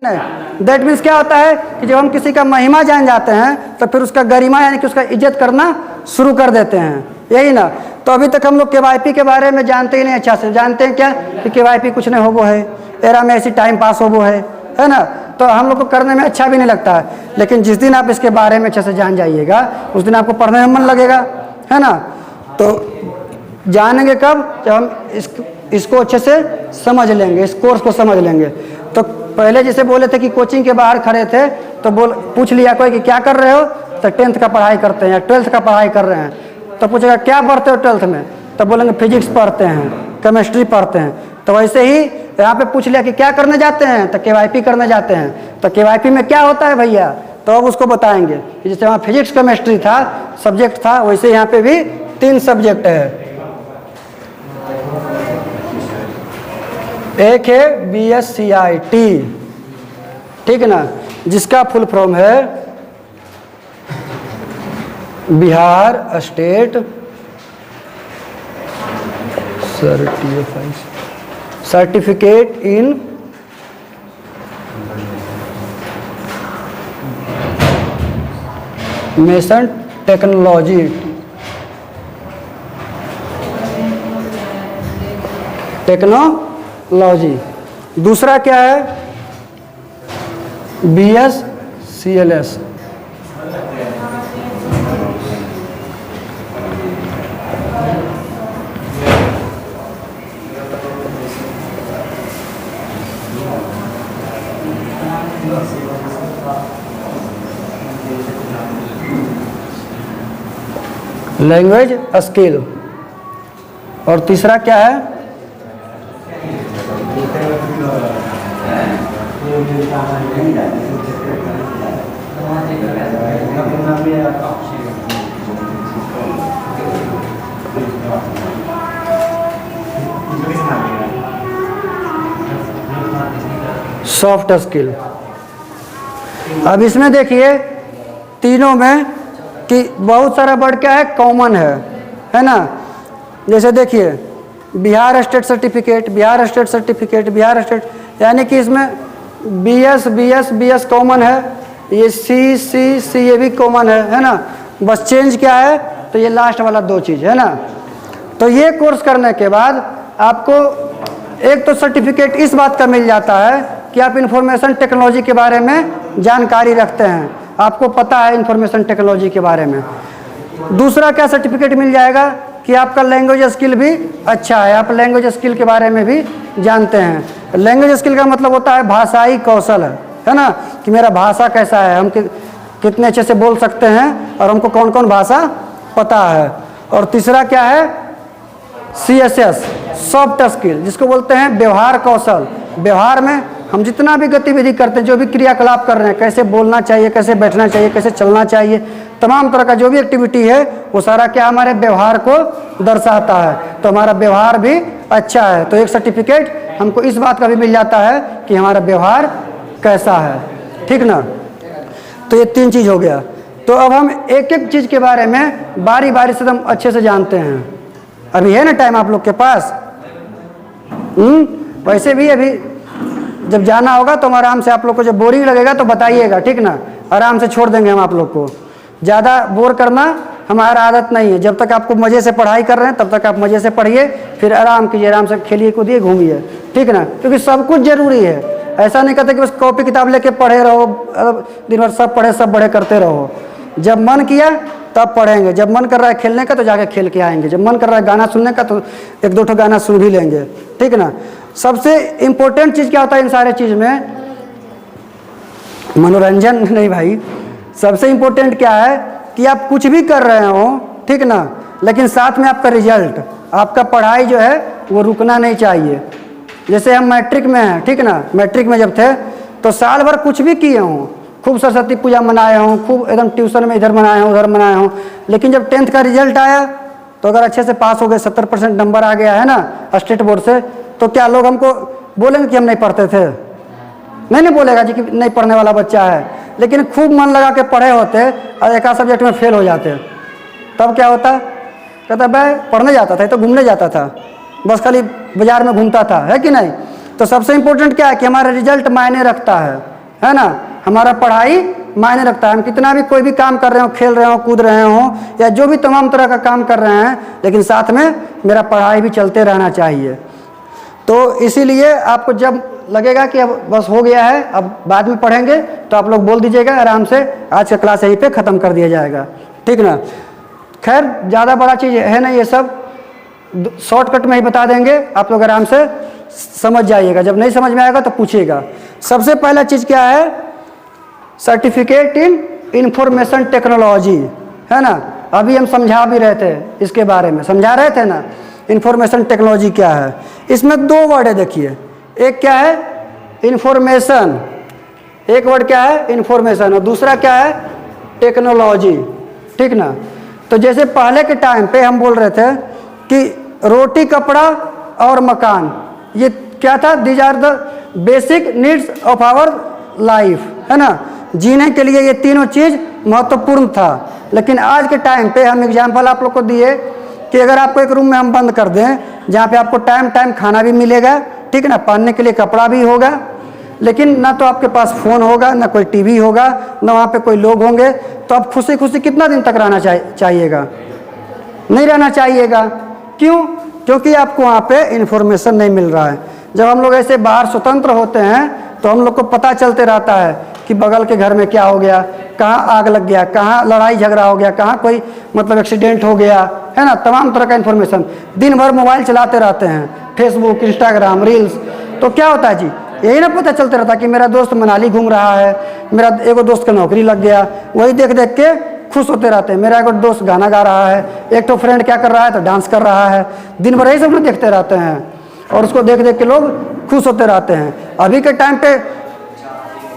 That means क्या होता है कि जब हम किसी का महिमा जान जाते हैं तो फिर उसका गरिमा यानी कि उसका इज्जत करना शुरू कर देते हैं, यही ना। तो अभी तक हम लोग केवाईपी के बारे में जानते ही नहीं अच्छा से। जानते हैं क्या कि केवाईपी कुछ नहीं होबो है, एरा में ऐसी टाइम पास होबो है ना। तो हम लोग को करने में अच्छा भी नहीं लगता है, लेकिन जिस दिन आप इसके बारे में अच्छे से जान जाइएगा उस दिन आपको पढ़ने में मन लगेगा, है ना। तो जानेंगे कब, जब हम इसको अच्छे से समझ लेंगे, इस कोर्स को समझ लेंगे। तो पहले जैसे बोले थे कि कोचिंग के बाहर खड़े थे तो पूछ लिया कोई कि क्या कर रहे हो, तो 10th का पढ़ाई करते हैं या 12th का पढ़ाई कर रहे हैं। तो पूछेगा क्या पढ़ते हो 12th में, तो बोलेंगे फिजिक्स पढ़ते हैं, केमिस्ट्री पढ़ते हैं। तो वैसे ही यहाँ पे पूछ लिया कि क्या करने जाते हैं, तो केवाईपी करने जाते हैं। तो केवाईपी में क्या होता है भैया, तो अब उसको बताएंगे कि जैसे वहाँ फिजिक्स केमिस्ट्री था सब्जेक्ट था, वैसे यहाँ पे भी 3 सब्जेक्ट है। एक है BSCIT, ठीक है ना, जिसका फुल फॉर्म है Bihar state certificate in information technology. दूसरा क्या है BSCLS, लैंग्वेज स्किल। और तीसरा क्या है सॉफ्ट स्किल। अब इसमें देखिए तीनों में कि बहुत सारा वर्ड क्या है कॉमन है ना। जैसे देखिए Bihar state certificate, Bihar state certificate, Bihar state, यानी कि इसमें BS कॉमन है, ये C ये भी कॉमन है ना। बस चेंज क्या है, तो ये लास्ट वाला 2 चीज़ है ना। तो ये कोर्स करने के बाद आपको एक तो सर्टिफिकेट इस बात का मिल जाता है कि आप इंफॉर्मेशन टेक्नोलॉजी के बारे में जानकारी रखते हैं, आपको पता है इंफॉर्मेशन टेक्नोलॉजी के बारे में। दूसरा क्या सर्टिफिकेट मिल जाएगा कि आपका लैंग्वेज स्किल भी अच्छा है, आप लैंग्वेज स्किल के बारे में भी जानते हैं। लैंग्वेज स्किल का मतलब होता है भाषाई कौशल, है ना, कि मेरा भाषा कैसा है, हम कितने अच्छे से बोल सकते हैं और हमको कौन कौन भाषा पता है। और तीसरा क्या है CSS सॉफ्ट स्किल, जिसको बोलते हैं व्यवहार कौशल। व्यवहार में हम जितना भी गतिविधि करते हैं, जो भी क्रियाकलाप कर रहे हैं, कैसे बोलना चाहिए, कैसे बैठना चाहिए, कैसे चलना चाहिए, तमाम तरह का जो भी एक्टिविटी है वो सारा क्या हमारे व्यवहार को दर्शाता है। तो हमारा व्यवहार भी अच्छा है, तो एक सर्टिफिकेट हमको इस बात का भी मिल जाता है कि हमारा व्यवहार कैसा है, ठीक ना। तो ये 3 चीज़ हो गया। तो अब हम एक एक चीज़ के बारे में बारी बारी से हम अच्छे से जानते हैं। अभी है ना टाइम आप लोग के पास? वैसे भी अभी जब जाना होगा तो हम आराम से, आप लोग को जब बोरिंग लगेगा तो बताइएगा, ठीक ना, आराम से छोड़ देंगे हम आप लोग को। ज़्यादा बोर करना हमारा आदत नहीं है। जब तक आपको मज़े से पढ़ाई कर रहे हैं तब तक आप मज़े से पढ़िए, फिर आराम कीजिए, आराम से खेलिए कूदिए घूमिए, ठीक ना, क्योंकि सब कुछ ज़रूरी है। ऐसा नहीं कहते कि बस कॉपी किताब लेके पढ़े रहो, दिन भर सब पढ़े सब बड़े करते रहो। जब मन किया तब पढ़ेंगे, जब मन कर रहा है खेलने का तो जाके खेल के आएंगे, जब मन कर रहा है गाना सुनने का तो 1-2 ठो गाना सुन भी लेंगे, ठीक ना। सबसे इम्पोर्टेंट चीज़ क्या होता है इन सारे चीज़ में? मनोरंजन नहीं भाई, सबसे इम्पोर्टेंट क्या है कि आप कुछ भी कर रहे हो, ठीक ना, लेकिन साथ में आपका रिजल्ट, आपका पढ़ाई जो है वो रुकना नहीं चाहिए। जैसे हम मैट्रिक में हैं, ठीक ना, मैट्रिक में जब थे तो साल भर कुछ भी किए हों, खूब सरस्वती पूजा मनाए हों, खूब एकदम ट्यूशन में इधर मनाए हों उधर मनाए हों, लेकिन जब 10th का रिजल्ट आया तो अगर अच्छे से पास हो गए, 70% नंबर आ गया है ना स्टेट बोर्ड से, तो क्या लोग हमको बोलेंगे कि हम नहीं पढ़ते थे? नहीं बोलेगा जी कि नहीं पढ़ने वाला बच्चा है। लेकिन खूब मन लगा के पढ़े होते और एक आध सब्जेक्ट में फेल हो जाते, तब क्या होता? कहता भाई पढ़ने जाता था, तो घूमने जाता था, बस खाली बाजार में घूमता था, है कि नहीं। तो सबसे इम्पोर्टेंट क्या है कि हमारा रिजल्ट मायने रखता है। है ना। हमारा पढ़ाई मायने रखता है, हम कितना भी कोई भी काम कर रहे हो, खेल रहे हो, कूद रहे हो, या जो भी तमाम तरह का काम कर रहे हैं, लेकिन साथ में मेरा पढ़ाई भी चलते रहना चाहिए। तो इसीलिए आपको जब लगेगा कि अब बस हो गया है, अब बाद में पढ़ेंगे, तो आप लोग बोल दीजिएगा, आराम से आज का क्लास यहीं पे ख़त्म कर दिया जाएगा, ठीक ना। खैर ज़्यादा बड़ा चीज़ है ना, ये सब शॉर्टकट में ही बता देंगे, आप लोग आराम से समझ जाइएगा। जब नहीं समझ में आएगा तो पूछिएगा। सबसे पहला चीज़ क्या है, सर्टिफिकेट इन इंफॉर्मेशन टेक्नोलॉजी, है ना। अभी हम समझा भी रहे थे, इसके बारे में समझा रहे थे ना, इंफॉर्मेशन टेक्नोलॉजी क्या है। इसमें दो वर्ड है, देखिए, एक क्या है इंफॉर्मेशन, एक वर्ड क्या है इंफॉर्मेशन, और दूसरा क्या है टेक्नोलॉजी, ठीक ना। तो जैसे पहले के टाइम पे हम बोल रहे थे कि रोटी, कपड़ा और मकान, ये क्या था, these are the basic needs of our life, है ना। जीने के लिए ये तीनों चीज़ महत्वपूर्ण था। लेकिन आज के टाइम पे हम एग्जाम्पल आप लोग को दिए कि अगर आपको एक रूम में हम बंद कर दें, जहाँ पे आपको टाइम टाइम खाना भी मिलेगा, ठीक ना, पहनने के लिए कपड़ा भी होगा, लेकिन ना तो आपके पास फ़ोन होगा, ना कोई टीवी होगा, ना वहाँ पे कोई लोग होंगे, तो आप खुशी खुशी कितना दिन तक रहना चाहिएगा, नहीं रहना चाहिएगा। क्यों? क्योंकि आपको वहाँ पे इन्फॉर्मेशन नहीं मिल रहा है। जब हम लोग ऐसे बाहर स्वतंत्र होते हैं तो हम लोग को पता चलते रहता है कि बगल के घर में क्या हो गया, कहाँ आग लग गया, कहाँ लड़ाई झगड़ा हो गया, कहाँ कोई मतलब एक्सीडेंट हो गया, है ना। तमाम तरह का इन्फॉर्मेशन, दिन भर मोबाइल चलाते रहते हैं, फेसबुक, इंस्टाग्राम, रील्स, तो क्या होता है जी, यही ना पता चलते रहता कि मेरा दोस्त मनाली घूम रहा है, मेरा एगो दोस्त का नौकरी लग गया, वही देख देख के खुश होते रहते हैं। मेरा एगो दोस्त गाना गा रहा है, एक तो फ्रेंड क्या कर रहा है तो डांस कर रहा है, दिन भर यही सब लोग देखते रहते हैं और उसको देख देख के लोग खुश होते रहते हैं। अभी के टाइम पे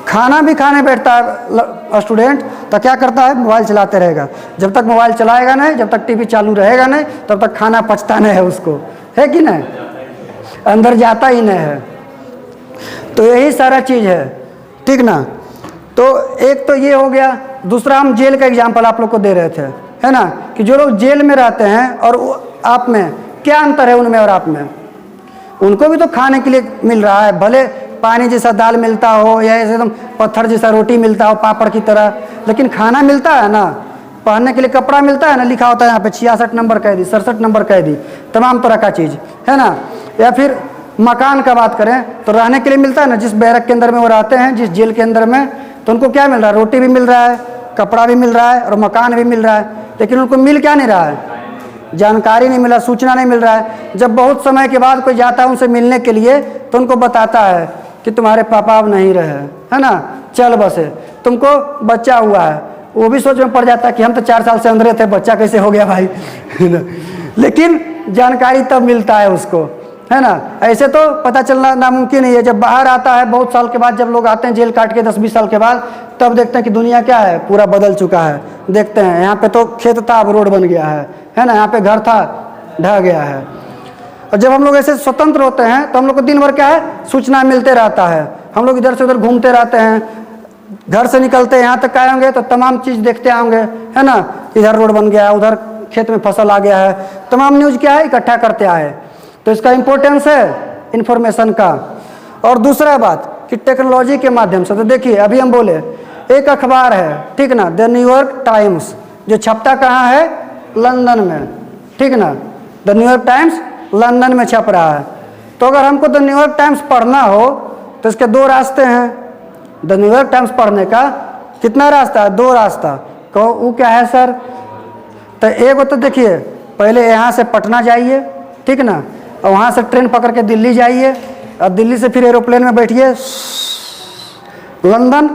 खाना भी खाने बैठता है स्टूडेंट तो क्या करता है, मोबाइल चलाते रहेगा। जब तक मोबाइल चलाएगा नहीं, जब तक टीवी चालू रहेगा नहीं, तब तक खाना पचता नहीं है उसको, है कि नहीं, अंदर जाता ही नहीं है। तो यही सारा चीज़ है, ठीक ना। तो एक तो ये हो गया। दूसरा हम जेल का एग्जाम्पल आप लोग को दे रहे थे, है ना, कि जो लोग जेल में रहते हैं और आप में क्या अंतर है, उनमें और आप में। उनको भी तो खाने के लिए मिल रहा है, भले पानी जैसा दाल मिलता हो या ऐसे एकदम पत्थर जैसा रोटी मिलता हो पापड़ की तरह, लेकिन खाना मिलता है ना, पहनने के लिए कपड़ा मिलता है ना, लिखा होता है यहाँ पे 66 नंबर कैदी, 67 नंबर कैदी, तमाम तरह का चीज़, है ना। या फिर मकान का बात करें तो रहने के लिए मिलता है ना, जिस बैरक के अंदर में वो रहते हैं, जिस जेल के अंदर में, तो उनको क्या मिल रहा है, रोटी भी मिल रहा है, कपड़ा भी मिल रहा है और मकान भी मिल रहा है। लेकिन उनको मिल क्या नहीं रहा है, जानकारी नहीं मिला, सूचना नहीं मिल रहा है। जब बहुत समय के बाद कोई जाता है उनसे मिलने के लिए तो उनको बताता है कि तुम्हारे पापा अब नहीं रहे, है ना, चल बसे, तुमको बच्चा हुआ है। वो भी सोच में पड़ जाता है कि हम तो 4 साल से अंदर थे, बच्चा कैसे हो गया भाई लेकिन जानकारी तब मिलता है उसको, है ना। ऐसे तो पता चलना नामुमकिन ही है। जब बाहर आता है बहुत साल के बाद, जब लोग आते हैं जेल काट के 10-20 साल के बाद, तब देखते हैं कि दुनिया क्या है, पूरा बदल चुका है। देखते हैं यहाँ पे तो खेत था, अब रोड बन गया है ना, यहाँ पे घर था, ढह गया है। और जब हम लोग ऐसे स्वतंत्र होते हैं तो हम लोग को दिन भर क्या है, सूचना मिलते रहता है। हम लोग इधर से उधर घूमते रहते हैं, घर से निकलते हैं यहाँ तक आएंगे तो तमाम चीज़ देखते आएंगे, है ना। इधर रोड बन गया, उधर खेत में फसल आ गया है, तमाम न्यूज़ क्या है इकट्ठा करते आए। तो इसका इम्पोर्टेंस है इन्फॉर्मेशन का। और दूसरा बात कि टेक्नोलॉजी के माध्यम से, तो देखिए अभी हम बोले एक अखबार है, ठीक ना, द न्यूयॉर्क टाइम्स, जो छपता कहाँ है, लंदन में, ठीक ना। द न्यूयॉर्क टाइम्स लंदन में छप रहा है। तो अगर हमको द न्यूयॉर्क टाइम्स पढ़ना हो तो इसके 2 रास्ते हैं। द न्यूयॉर्क टाइम्स पढ़ने का कितना रास्ता है, 2 रास्ता। कहो वो क्या है सर, तो एक तो देखिए पहले यहाँ से पटना जाइए, ठीक ना, और वहाँ से ट्रेन पकड़ के दिल्ली जाइए, और दिल्ली से फिर एरोप्लेन में बैठिए लंदन,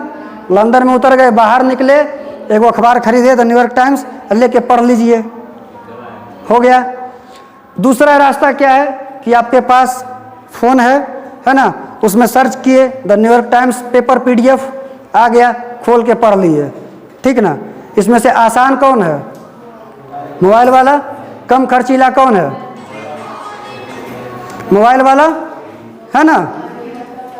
लंदन में उतर गए, बाहर निकले, एक अखबार खरीदे द न्यूयॉर्क टाइम्स, लेके पढ़ लीजिए, हो गया। दूसरा रास्ता क्या है कि आपके पास फ़ोन है ना, उसमें सर्च किए the New York times paper PDF आ गया, खोल के पढ़ लिए, ठीक ना। इसमें से आसान कौन है, मोबाइल वाला, कम खर्चीला कौन है, मोबाइल वाला, है ना।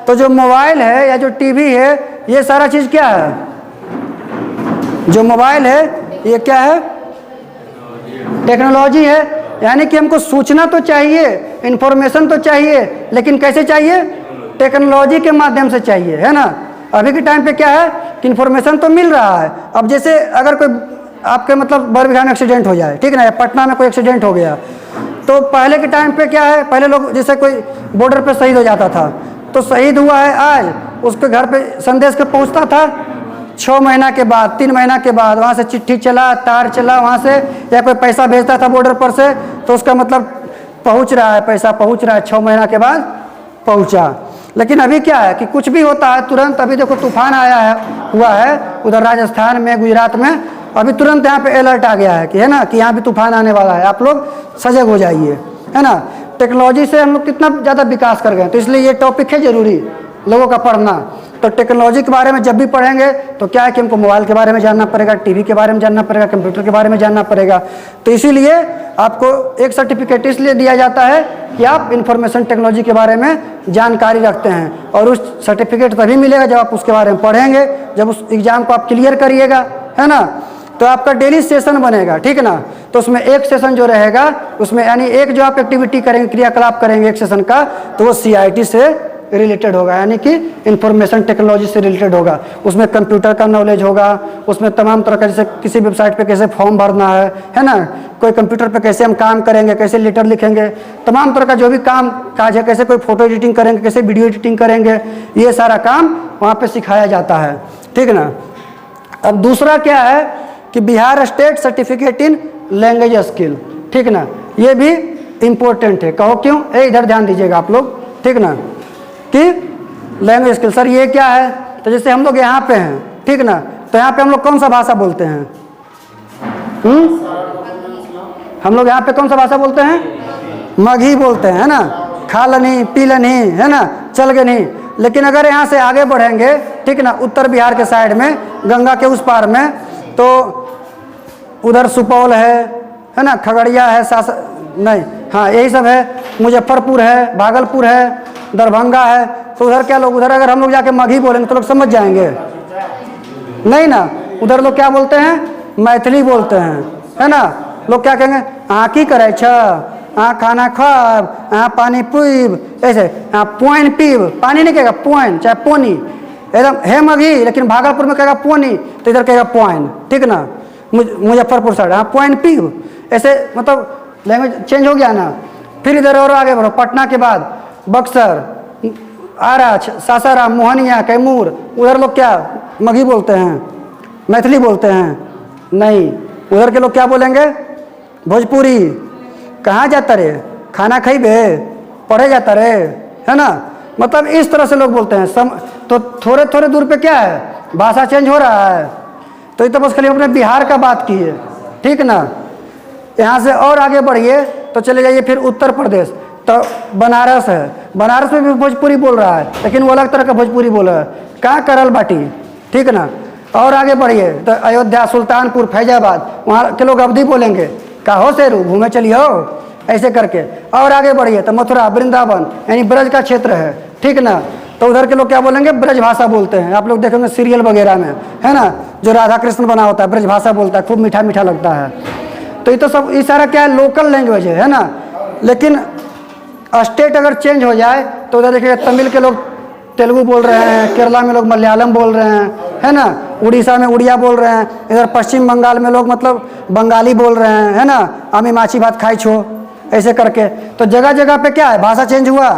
तो जो मोबाइल है या जो टीवी है, ये सारा चीज़ क्या है, जो मोबाइल है ये क्या है, टेक्नोलॉजी है। यानी कि हमको सूचना तो चाहिए, इन्फॉर्मेशन तो चाहिए, लेकिन कैसे चाहिए, टेक्नोलॉजी के माध्यम से चाहिए, है ना। अभी के टाइम पे क्या है कि इन्फॉर्मेशन तो मिल रहा है। अब जैसे अगर कोई आपके मतलब बरबीघा में एक्सीडेंट हो जाए, ठीक है ना, या पटना में कोई एक्सीडेंट हो गया, तो पहले के टाइम पे क्या है, पहले लोग जैसे कोई बॉर्डर पे शहीद हो जाता था, तो शहीद हुआ है आज, उसके घर पे संदेश के पहुंचता था 6 महीना के बाद, 3 महीना के बाद, वहाँ से चिट्ठी चला, तार चला वहाँ से, या कोई पैसा भेजता था बॉर्डर पर से, तो उसका मतलब पहुँच रहा है, पैसा पहुँच रहा है, 6 महीना के बाद पहुँचा। लेकिन अभी क्या है कि कुछ भी होता है तुरंत, अभी देखो तूफान आया है, हुआ है उधर राजस्थान में, गुजरात में, अभी तुरंत यहाँ पे अलर्ट आ गया है कि है ना, कि यहाँ भी तूफान आने वाला है, आप लोग सजग हो जाइए, है ना। टेक्नोलॉजी से हम लोग कितना ज़्यादा विकास कर गए, तो इसलिए ये टॉपिक है ज़रूरी लोगों का पढ़ना। तो टेक्नोलॉजी के बारे में जब भी पढ़ेंगे तो क्या है कि हमको मोबाइल के बारे में जानना पड़ेगा, टीवी के बारे में जानना पड़ेगा, कंप्यूटर के बारे में जानना पड़ेगा। तो इसीलिए आपको एक सर्टिफिकेट इसलिए दिया जाता है कि आप इंफॉर्मेशन टेक्नोलॉजी के बारे में जानकारी रखते हैं, और उस सर्टिफिकेट तभी मिलेगा जब आप उसके बारे में पढ़ेंगे, जब उस एग्ज़ाम को आप क्लियर करिएगा, है ना। तो आपका डेली सेशन बनेगा, ठीक है ना। तो उसमें एक सेशन जो रहेगा उसमें यानी एक जो आप एक्टिविटी करेंगे, क्रियाकलाप करेंगे एक सेशन का, तो वो CIT से रिलेटेड होगा, यानी कि इंफॉर्मेशन टेक्नोलॉजी से रिलेटेड होगा। उसमें कंप्यूटर का नॉलेज होगा, उसमें तमाम तरह का, जैसे किसी वेबसाइट पे कैसे फॉर्म भरना है ना, कोई कंप्यूटर पे कैसे हम काम करेंगे, कैसे लेटर लिखेंगे, तमाम तरह का जो भी काम काज है, कैसे कोई फोटो एडिटिंग करेंगे, कैसे वीडियो एडिटिंग करेंगे, ये सारा काम वहाँ पर सिखाया जाता है, ठीक है ना। अब दूसरा क्या है कि Bihar state certificate in language skill, ठीक ना, ये भी इम्पोर्टेंट है। कहो क्यों, इधर ध्यान दीजिएगा आप लोग, ठीक ना, कि लैंग्वेज स्किल सर ये क्या है। तो जैसे हम लोग यहाँ पे हैं, ठीक ना, तो यहाँ पे हम लोग कौन सा भाषा बोलते हैं, हम लोग यहाँ पे कौन सा भाषा बोलते हैं, मगही बोलते हैं, है ना, खा लनी पी लनी, है ना, चल गए नहीं। लेकिन अगर यहाँ से आगे बढ़ेंगे, ठीक ना, उत्तर बिहार के साइड में, गंगा के उस पार में, तो उधर सुपौल है ना, खगड़िया है, नहीं हाँ यही सब है, मुजफ्फरपुर है, भागलपुर है, दरभंगा है। तो उधर क्या लोग, उधर अगर हम लोग जाके मगही बोलेंगे तो लोग समझ जाएंगे नहीं ना। उधर लोग क्या बोलते हैं, मैथिली बोलते हैं, है ना। लोग क्या कहेंगे, हाँ की करे छ, हाँ खाना खाब, हाँ पानी पीब, ऐसे हाँ पोइन पीब, पानी नहीं कहेगा पोइन, चाहे पोनी, एकदम है मगही। लेकिन भागलपुर में कहेगा पोनी, तो इधर कहेगा पोइन, ठीक ना। मुजफ्फरपुर साइड हाँ पोइन पीब, ऐसे मतलब लैंग्वेज चेंज हो गया ना। फिर इधर और आगे बढ़ो, पटना के बाद बक्सर, आरा, सासाराम, मोहनिया, कैमूर, उधर लोग क्या मगही बोलते हैं, मैथिली बोलते हैं नहीं। उधर के लोग क्या बोलेंगे, भोजपुरी। कहाँ जाता रे, खाना खइबे, पढ़े जाता रे, है ना। मतलब इस तरह से लोग बोलते हैं। तो थोड़े थोड़े दूर पे क्या है, भाषा चेंज हो रहा है। तो ये तो बस खाली अपने बिहार का बात की है, ठीक ना। यहाँ से और आगे बढ़िए तो चले जाइए फिर उत्तर प्रदेश, तो बनारस है, बनारस में भी भोजपुरी बोल रहा है, लेकिन वो अलग तरह का भोजपुरी बोल रहा है, कहाँ करल बाटी, ठीक ना। और आगे बढ़िए तो अयोध्या, सुल्तानपुर, फैजाबाद, वहाँ के लोग अवधी बोलेंगे, कहो शेरू घूमे चलियो, ऐसे करके। और आगे बढ़िए तो मथुरा, वृंदावन, यानी ब्रज का क्षेत्र है, ठीक ना। तो उधर के लोग क्या बोलेंगे, ब्रज भाषा बोलते हैं। आप लोग देखेंगे सीरियल वगैरह में, है ना, जो राधा कृष्ण बना होता है ब्रज भाषा बोलता है, खूब मीठा मीठा लगता है। तो ये तो सब ये सारा क्या है, लोकल लैंग्वेज है ना। लेकिन स्टेट अगर चेंज हो जाए तो उधर देखिएगा तमिल के लोग तेलुगु बोल रहे हैं, केरला में लोग मलयालम बोल रहे हैं, है ना, उड़ीसा में उड़िया बोल रहे हैं, इधर पश्चिम बंगाल में लोग मतलब बंगाली बोल रहे हैं, है ना, आमी माछी भात खाई छो, ऐसे करके। तो जगह जगह पे क्या है, भाषा चेंज हुआ।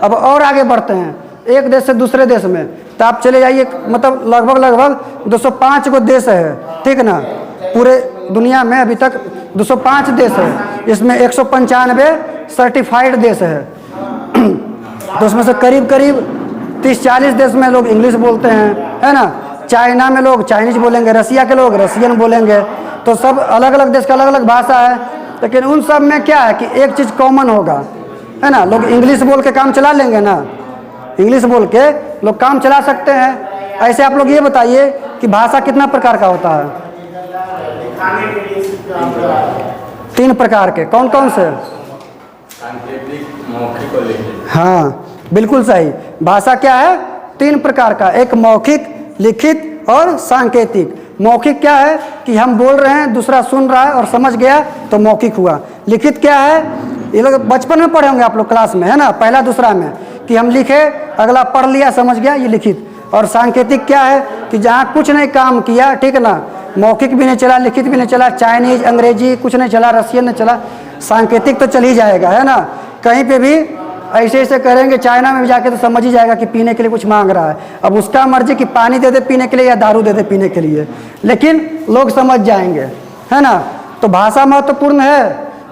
अब और आगे बढ़ते हैं एक देश से दूसरे देश में, तो आप चले जाइए, मतलब लगभग 205 गो देश है, ठीक ना। पूरे दुनिया में अभी तक 205 देश है, इसमें 195 सर्टिफाइड देश है। तो उसमें से करीब 30-40 देश में लोग इंग्लिश बोलते हैं, है ना। चाइना में लोग चाइनीज बोलेंगे, रसिया के लोग रसियन बोलेंगे। तो सब अलग अलग देश का अलग अलग भाषा है, लेकिन उन सब में क्या है कि एक चीज़ कॉमन होगा, है ना। लोग इंग्लिश बोल के काम चला लेंगे ना, इंग्लिश बोल के लोग काम चला सकते हैं। ऐसे आप लोग ये बताइए कि भाषा कितना प्रकार का होता है, 3 प्रकार के, कौन कौन से, सांकेतिक, मौखिक और लिखित। हाँ बिल्कुल सही। भाषा क्या है, 3 प्रकार का, एक मौखिक, लिखित और सांकेतिक। मौखिक क्या है कि हम बोल रहे हैं, दूसरा सुन रहा है और समझ गया, तो मौखिक हुआ। लिखित क्या है, ये लोग बचपन में पढ़े होंगे आप लोग क्लास में, है ना, पहला दूसरा में, कि हम लिखे, अगला पढ़ लिया समझ गया, ये लिखित। और सांकेतिक क्या है कि जहाँ कुछ नहीं काम किया, ठीक है ना, मौखिक भी नहीं चला, लिखित भी नहीं चला, चाइनीज अंग्रेजी कुछ नहीं चला, रशियन नहीं चला, सांकेतिक तो चल ही जाएगा, है ना। कहीं पे भी ऐसे ऐसे करेंगे, चाइना में भी जाके तो समझ ही जाएगा कि पीने के लिए कुछ मांग रहा है। अब उसका मर्जी कि पानी दे दे पीने के लिए या दारू दे दे पीने के लिए, लेकिन लोग समझ जाएंगे, है ना। तो भाषा महत्वपूर्ण है,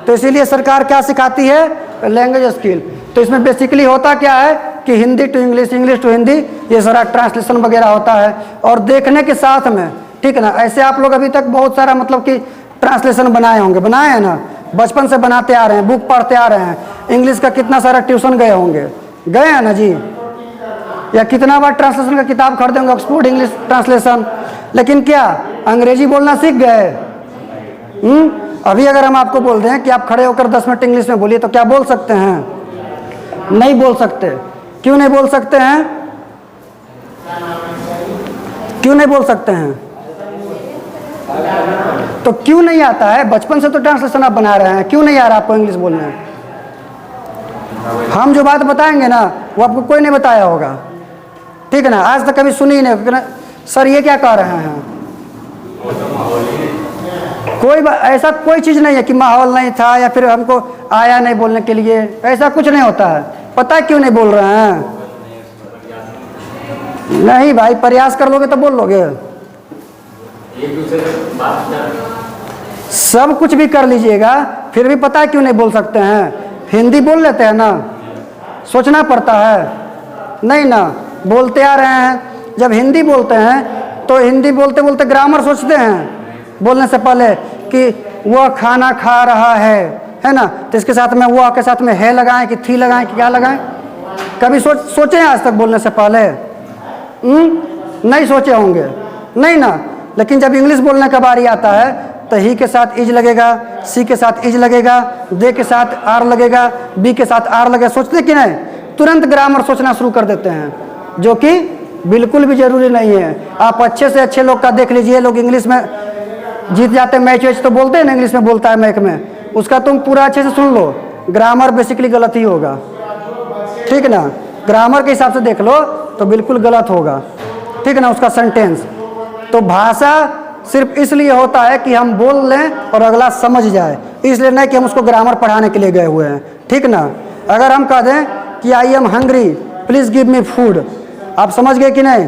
तो इसीलिए सरकार क्या सिखाती है, लैंग्वेज स्किल। तो इसमें बेसिकली होता क्या है कि Hindi to English, English to Hindi, ये सारा ट्रांसलेशन वगैरह होता है। और देखने के साथ में, ठीक है ना, ऐसे आप लोग अभी तक बहुत सारा मतलब कि ट्रांसलेशन बनाए होंगे, बनाए हैं ना, बचपन से बनाते आ रहे हैं, बुक पढ़ते आ रहे हैं। इंग्लिश का कितना सारा ट्यूशन गए होंगे, गए हैं ना जी, या कितना बार ट्रांसलेशन का किताब खरीदे होंगे, ऑक्सफोर्ड इंग्लिश ट्रांसलेशन। लेकिन क्या अंग्रेजी बोलना सीख गए? अभी अगर हम आपको बोल दें कि आप खड़े होकर 10 मिनट इंग्लिश में बोलिए, तो क्या बोल सकते हैं? नहीं बोल सकते। क्यों नहीं बोल सकते हैं? क्यों नहीं बोल सकते हैं? तो क्यों नहीं आता है? बचपन से तो ट्रांसलेशन आप बना रहे हैं, क्यों नहीं आ रहा आपको इंग्लिश बोलने? हम जो बात बताएंगे ना, वो आपको कोई नहीं बताया होगा, ठीक है ना, आज तक कभी सुनी ही नहीं। सर ये क्या कह रहे हैं? कोई ऐसा कोई चीज़ नहीं है कि माहौल नहीं था या फिर हमको आया नहीं बोलने के लिए, ऐसा कुछ नहीं होता है। पता है क्यों नहीं बोल रहे हैं? नहीं भाई, प्रयास कर लोगे तो बोल लोगे। एक दूसरे से बात सब कुछ भी कर लीजिएगा, फिर भी पता है क्यों नहीं बोल सकते हैं? हिंदी बोल लेते हैं ना, सोचना पड़ता है नहीं ना, बोलते आ रहे हैं। जब हिंदी बोलते हैं तो हिंदी बोलते बोलते ग्रामर सोचते हैं बोलने से पहले कि वह खाना खा रहा है ना, तो इसके साथ में वह के साथ में है लगाएं कि थी लगाएं कि क्या लगाएं? कभी सोचे हैं आज तक बोलने से पहले? नहीं सोचे होंगे, नहीं ना। लेकिन जब इंग्लिश बोलने का बारी आता है तो ही के साथ इज लगेगा, सी के साथ इज लगेगा, दे के साथ आर लगेगा, बी के साथ आर लगेगा। सोचते कि नहीं? तुरंत ग्रामर सोचना शुरू कर देते हैं, जो कि बिल्कुल भी जरूरी नहीं है। आप अच्छे से अच्छे लोग का देख लीजिए, लोग इंग्लिश में जीत जाते हैं, मैच वैच तो बोलते हैं ना, इंग्लिश में बोलता है मैक में, उसका तुम पूरा अच्छे से सुन लो, ग्रामर बेसिकली गलत ही होगा, ठीक है ना। ग्रामर के हिसाब से देख लो तो बिल्कुल गलत होगा, ठीक है ना, उसका सेंटेंस। तो भाषा सिर्फ इसलिए होता है कि हम बोल लें और अगला समझ जाए, इसलिए नहीं कि हम उसको ग्रामर पढ़ाने के लिए गए हुए हैं, ठीक ना। अगर हम कह दें कि I am hungry please give me food, आप समझ गए कि नहीं?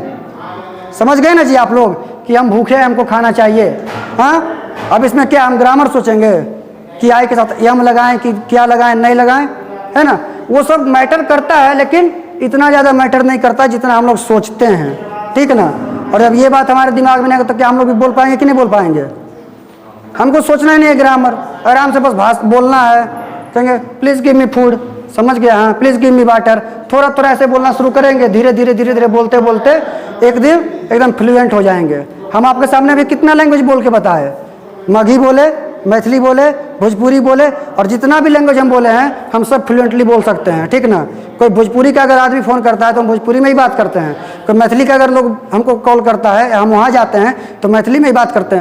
समझ गए ना जी आप लोग कि हम भूखे हैं, हमको खाना चाहिए। हाँ, अब इसमें क्या हम ग्रामर सोचेंगे कि आई के साथ यम लगाएं कि क्या लगाएं, नहीं लगाएं, है ना। वो सब मैटर करता है, लेकिन इतना ज़्यादा मैटर नहीं करता जितना हम लोग सोचते हैं, ठीक है ना। और जब ये बात हमारे दिमाग में नहीं आएगा तो क्या हम लोग भी बोल पाएंगे कि नहीं बोल पाएंगे? हमको सोचना ही नहीं है ग्रामर, आराम से बस बोलना है। कहेंगे प्लीज़ गिव मी फूड, समझ गया, हाँ प्लीज़ गिव मी वाटर, थोड़ा थोड़ा ऐसे बोलना शुरू करेंगे, धीरे धीरे धीरे धीरे बोलते बोलते एक दिन एकदम फ्लुएंट हो जाएंगे। हम आपके सामने भी कितना लैंग्वेज बोल के बताए, मगही बोले, मैथिली बोले, भोजपुरी बोले, और जितना भी लैंग्वेज हम बोले हैं हम सब फ्लुएंटली बोल सकते हैं, ठीक ना। कोई भोजपुरी का अगर आदमी फ़ोन करता है तो हम भोजपुरी में ही बात करते हैं, कोई मैथिली का अगर लोग हमको कॉल करता है, हम वहाँ जाते हैं तो मैथिली में ही बात करते हैं।